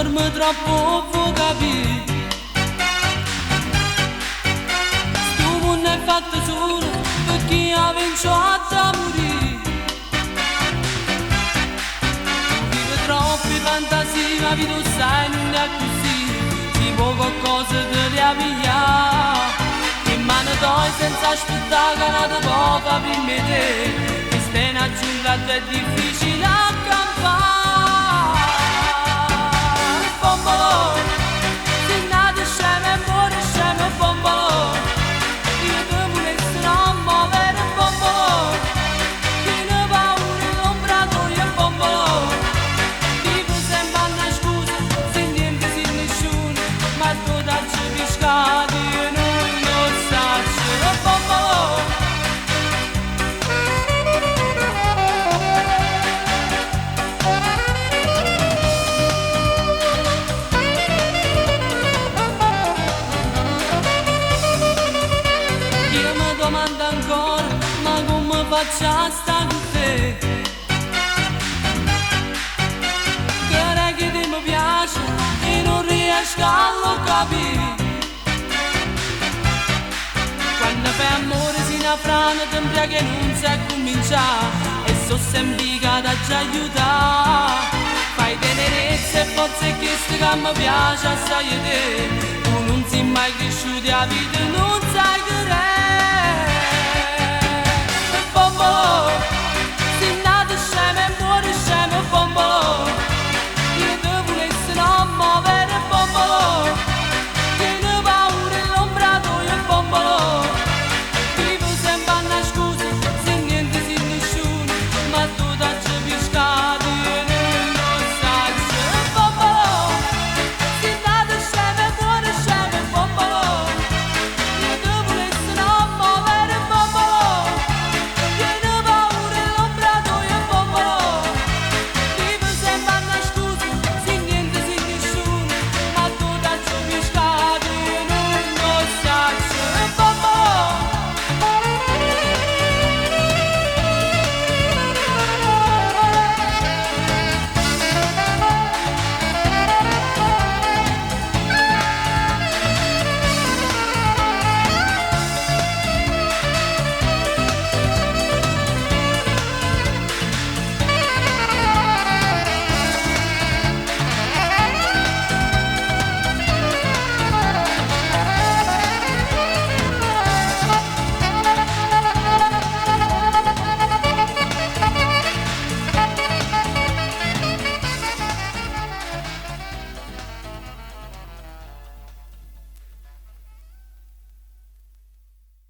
dormo troppo può capire. Sto mondo è fatto solo per chi ha vinto a morire. Vive troppi fantasie, ma vi tu sai non è così. Si può qualcosa te la pigliare. In mano doi senza aspettare che una te può fare prima te. Che stai in una giungla è difficile a campare. Bombolo, se nata scema e muore scema, bombolo. Io te volessi non muovere, bombolo. Chi ne paura l'ombra tua, bombolo. Vivo sempre a una scusa, se niente si nessuno. Ma tu dacci piscati e non lo sacci, bombolo. Domanda ancora, ma come faccio a stare con te? Che che ti mi piace e non riesco a lo capire. Quando fai amore si innafrana, ti imbriachi e non sai cominciare. E so sempre che ti aiutare. Fai tenerezza e forza e questo che mi piace assai a te. Tu non sei mai cresciuto a vita, non sai che re. Bombolo,